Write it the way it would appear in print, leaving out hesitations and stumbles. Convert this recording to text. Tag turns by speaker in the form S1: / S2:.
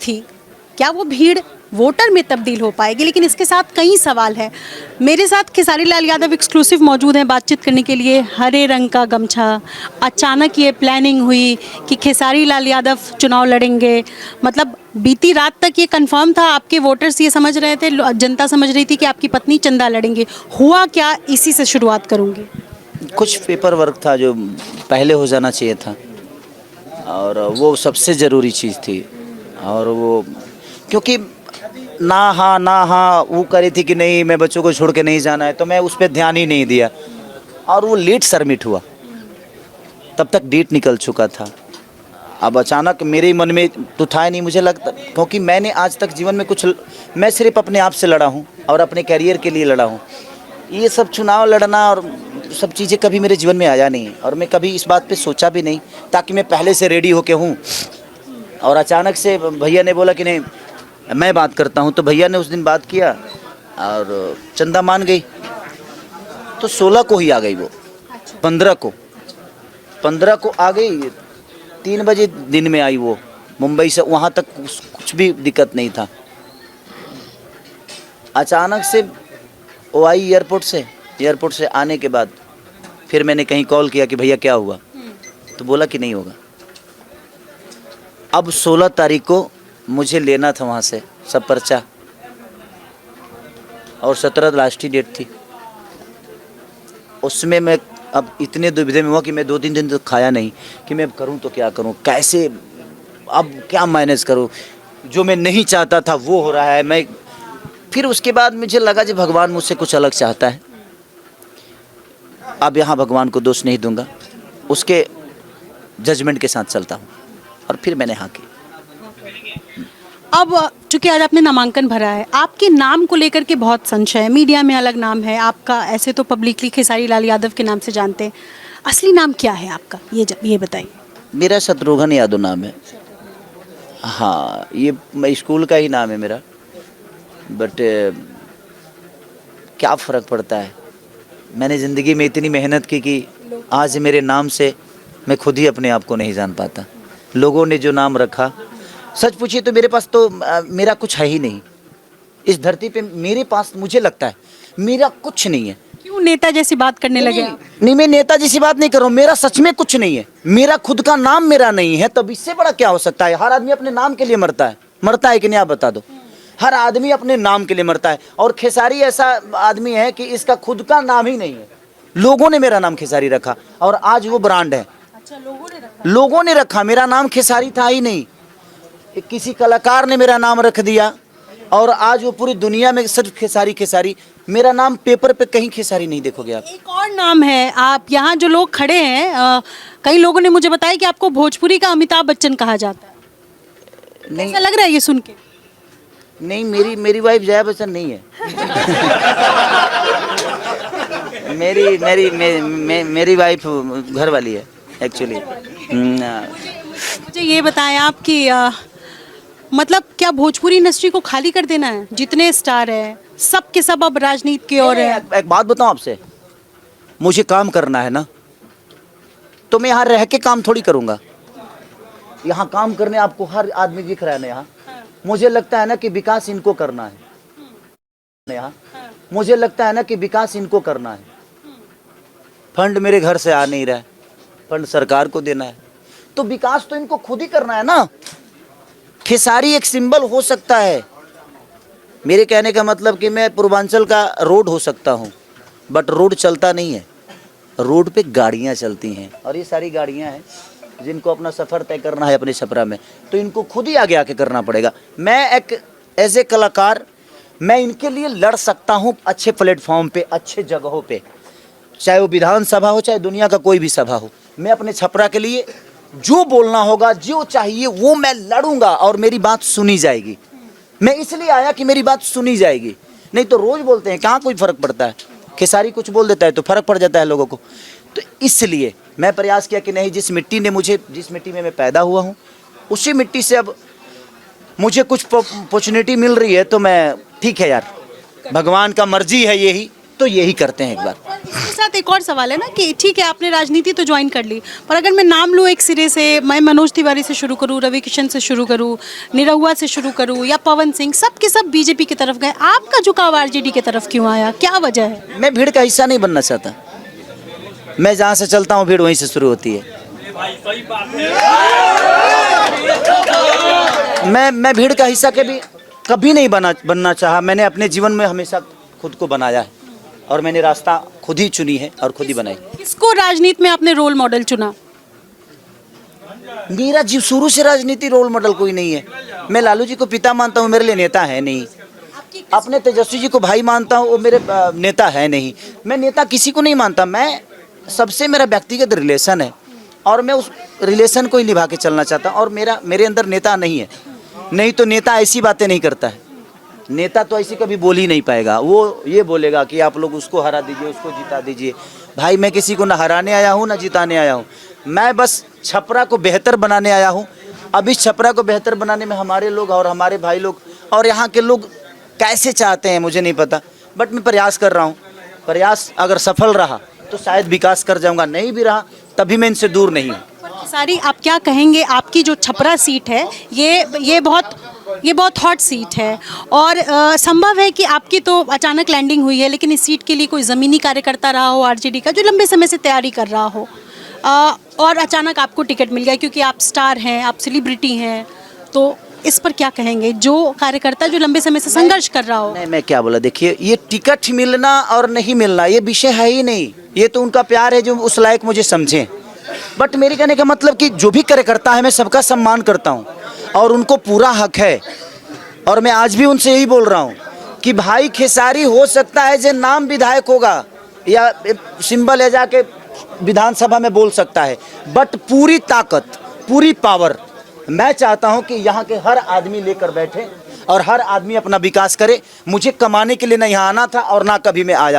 S1: थी, क्या वो भीड़ वोटर में तब्दील हो पाएगी? लेकिन इसके साथ कई सवाल हैं। मेरे साथ खेसारी लाल यादव एक्सक्लूसिव मौजूद हैं बातचीत करने के लिए। हरे रंग का गमछा, अचानक ये प्लानिंग हुई कि खेसारी लाल यादव चुनाव लड़ेंगे। मतलब बीती रात तक ये कंफर्म था, आपके वोटर्स ये समझ रहे थे, जनता समझ रही थी कि आपकी पत्नी चंदा लड़ेंगे। हुआ क्या, इसी से शुरुआत करूँगी।
S2: कुछ पेपर वर्क था जो पहले हो जाना चाहिए था, और वो सबसे ज़रूरी चीज़ थी। और वो क्योंकि ना हाँ वो करी थी कि नहीं मैं बच्चों को छोड़ के नहीं जाना है, तो मैं उस पर ध्यान ही नहीं दिया। और वो लेट सबमिट हुआ, तब तक डेट निकल चुका था। अब अचानक मेरे मन में तो था ही नहीं, मुझे लगता, क्योंकि मैंने आज तक जीवन में मैं सिर्फ अपने आप से लड़ा हूँ और अपने करियर के लिए लड़ा हूँ। ये सब चुनाव लड़ना और सब चीज़ें कभी मेरे जीवन में आया नहीं, और मैं कभी इस बात पे सोचा भी नहीं, ताकि मैं पहले से रेडी होके हूँ। और अचानक से भैया ने बोला कि नहीं मैं बात करता हूँ, तो भैया ने उस दिन बात किया और चंदा मान गई। तो 16 को ही आ गई वो, 15 को आ गई। 3 बजे दिन में आई वो मुंबई से। वहाँ तक कुछ भी दिक्कत नहीं था। अचानक से वो आई एयरपोर्ट से आने के बाद फिर मैंने कहीं कॉल किया कि भैया क्या हुआ, तो बोला कि नहीं होगा। अब 16 तारीख को मुझे लेना था वहाँ से सब पर्चा, और 17 लास्ट ही डेट थी। उसमें मैं अब इतने दुविधा में हुआ कि मैं 2-3 दिन तक खाया नहीं कि मैं करूं तो क्या करूं, कैसे अब क्या मैनेज करूं। जो मैं नहीं चाहता था वो हो रहा है। फिर उसके बाद मुझे लगा कि भगवान मुझसे कुछ अलग चाहता है। अब यहाँ भगवान को दोष नहीं दूंगा, उसके जजमेंट के साथ चलता हूँ, और फिर मैंने हाँ की।
S1: अब चूंकि आज आपने नामांकन भरा है, आपके नाम को लेकर के बहुत संशय है। मीडिया में अलग नाम है आपका, ऐसे तो पब्लिकली खेसारी लाल यादव के नाम से जानते हैं। असली नाम क्या है आपका, ये बताइए।
S2: मेरा शत्रुघ्न यादव नाम है। हाँ, ये स्कूल का ही नाम है मेरा, बट क्या फ़र्क पड़ता है। मैंने ज़िंदगी में इतनी मेहनत की कि आज मेरे नाम से मैं खुद ही अपने आप को नहीं जान पाता। लोगों ने जो नाम रखा, सच पूछिए तो मेरे पास तो मेरा कुछ है ही नहीं इस धरती पे। मेरे पास मुझे लगता है मेरा कुछ नहीं है।
S1: क्यों नेता जैसी बात करने लगे?
S2: नहीं, मैं नेता जैसी बात नहीं कर रहा हूँ। मेरा सच में कुछ नहीं है। मेरा खुद का नाम मेरा नहीं है, तब इससे बड़ा क्या हो सकता है। हर आदमी अपने नाम के लिए मरता है कि नहीं, आप बता दो। हर आदमी अपने नाम के लिए मरता है, और खेसारी ऐसा आदमी है कि इसका खुद का नाम ही नहीं है। लोगों ने मेरा नाम खेसारी रखा, और आज वो ब्रांड है।
S1: अच्छा,
S2: लोगों ने रखा, मेरा नाम खेसारी था ही नहीं। किसी कलाकार ने मेरा नाम रख दिया, और आज वो पूरी दुनिया में सिर्फ खेसारी। मेरा नाम पेपर पे कहीं खेसारी नहीं देखोगे आप।
S1: एक और नाम है, आप यहाँ जो लोग खड़े हैं, कई लोगों ने मुझे बताया कि आपको भोजपुरी का अमिताभ बच्चन कहा जाता है।
S2: नहीं,
S1: ऐसा लग रहा है ये सुन के?
S2: नहीं, मेरी वाइफ जया बच्चन नहीं है। मेरी वाइफ घर वाली है एक्चुअली।
S1: मुझे ये बताएं आप कि मतलब क्या भोजपुरी इंडस्ट्री को खाली कर देना है? जितने स्टार हैं सब के सब अब राजनीति की ओर है।
S2: एक बात बताऊं आपसे, मुझे काम करना है ना, तो मैं यहाँ रह के काम थोड़ी करूँगा। यहाँ काम करने आपको हर आदमी दिख रहा है ना यहाँ। मुझे लगता है ना कि विकास इनको करना है यहाँ। मुझे लगता है ना कि विकास इनको करना है। फंड मेरे घर से आ नहीं रहा है, फंड सरकार को देना है, तो विकास तो इनको खुद ही करना है ना। खेसारी एक सिंबल हो सकता है। मेरे कहने का मतलब कि मैं पूर्वांचल का रोड हो सकता हूँ, बट रोड चलता नहीं है। रोड पे गाड़ियाँ चलती हैं, और ये सारी गाड़ियाँ हैं जिनको अपना सफ़र तय करना है अपने छपरा में, तो इनको खुद ही आगे आके करना पड़ेगा। मैं एक एज ए कलाकार मैं इनके लिए लड़ सकता हूँ, अच्छे प्लेटफॉर्म पे, अच्छे जगहों पे, चाहे वो विधानसभा हो, चाहे दुनिया का कोई भी सभा हो। मैं अपने छपरा के लिए जो बोलना होगा, जो चाहिए वो मैं लड़ूंगा, और मेरी बात सुनी जाएगी। मैं इसलिए आया कि मेरी बात सुनी जाएगी, नहीं तो रोज बोलते हैं, कहाँ कोई फर्क पड़ता है। खेसारी कुछ बोल देता है तो फर्क पड़ जाता है लोगों को। तो इसलिए मैं प्रयास किया कि नहीं, जिस मिट्टी में मैं पैदा हुआ हूँ, उसी मिट्टी से अब मुझे कुछ अपॉर्चुनिटी मिल रही है, तो मैं ठीक है यार, भगवान का मर्जी है यही, तो यही करते हैं एक बार।
S1: इसके साथ एक और सवाल है ना कि ठीक है आपने राजनीति तो ज्वाइन कर ली, पर अगर मैं नाम लूँ एक सिरे से, मैं मनोज तिवारी से शुरू करूँ, रवि किशन से शुरू करूँ, निरहुआ से शुरू करूँ या पवन सिंह, सब के सब बीजेपी की तरफ गए, आपका झुकाव आरजेडी की तरफ क्यों आया, क्या वजह है?
S2: मैं भीड़ का हिस्सा नहीं बनना चाहता। मैं जहाँ से चलता हूँ भीड़ वहीं से शुरू होती है। मैं भीड़ का हिस्सा कभी नहीं बनना चाहा। मैंने अपने जीवन में हमेशा खुद को बनाया है और मैंने रास्ता खुद ही चुनी है और खुद ही बनाई।
S1: किसको राजनीति में आपने रोल मॉडल चुना?
S2: मेरा जीव शुरू से राजनीति रोल मॉडल कोई नहीं है। मैं लालू जी को पिता मानता हूँ, मेरे लिए नेता है नहीं। अपने तेजस्वी जी को भाई मानता हूँ, वो मेरे नेता है नहीं। मैं नेता किसी को नहीं मानता। मैं सबसे मेरा व्यक्तिगत रिलेशन है और मैं उस रिलेशन को ही निभा के चलना चाहता हूँ। और मेरे अंदर नेता नहीं है। नहीं तो नेता ऐसी बातें नहीं करता है। नेता तो ऐसी कभी बोल ही नहीं पाएगा। वो ये बोलेगा कि आप लोग उसको हरा दीजिए, उसको जिता दीजिए। भाई मैं किसी को ना हराने आया हूँ ना जिताने आया हूँ। मैं बस छपरा को बेहतर बनाने आया हूँ। अब इस छपरा को बेहतर बनाने में हमारे लोग और हमारे भाई लोग और यहाँ के लोग कैसे चाहते हैं मुझे नहीं पता, बट मैं प्रयास कर रहा हूँ। प्रयास अगर सफल रहा तो शायद विकास कर जाऊँगा, नहीं भी रहा तभी मैं इनसे दूर नहीं हूँ।
S1: सारी आप क्या कहेंगे, आपकी जो छपरा सीट है ये बहुत हॉट सीट है और संभव है कि आपकी तो अचानक लैंडिंग हुई है, लेकिन इस सीट के लिए कोई ज़मीनी कार्यकर्ता रहा हो आरजेडी का जो लंबे समय से तैयारी कर रहा हो और अचानक आपको टिकट मिल गया क्योंकि आप स्टार हैं, आप सेलिब्रिटी हैं, तो इस पर क्या कहेंगे? जो कार्यकर्ता जो लंबे समय से संघर्ष कर रहा हो।
S2: नहीं, मैं क्या बोला, देखिए ये टिकट मिलना और नहीं मिलना ये विषय है ही नहीं। ये तो उनका प्यार है जो उस लायक मुझे समझें। बट मेरे कहने का मतलब कि जो भी कार्यकर्ता है मैं सबका सम्मान करता हूँ और उनको पूरा हक है। और मैं आज भी उनसे यही बोल रहा हूँ कि भाई खेसारी हो सकता है जो नाम विधायक होगा या सिंबल है जाके विधानसभा में बोल सकता है, बट पूरी ताकत पूरी पावर मैं चाहता हूं कि यहाँ के हर आदमी लेकर बैठे और हर आदमी अपना विकास करे। मुझे कमाने के लिए ना यहाँ आना था और ना कभी मैं आया हूँ।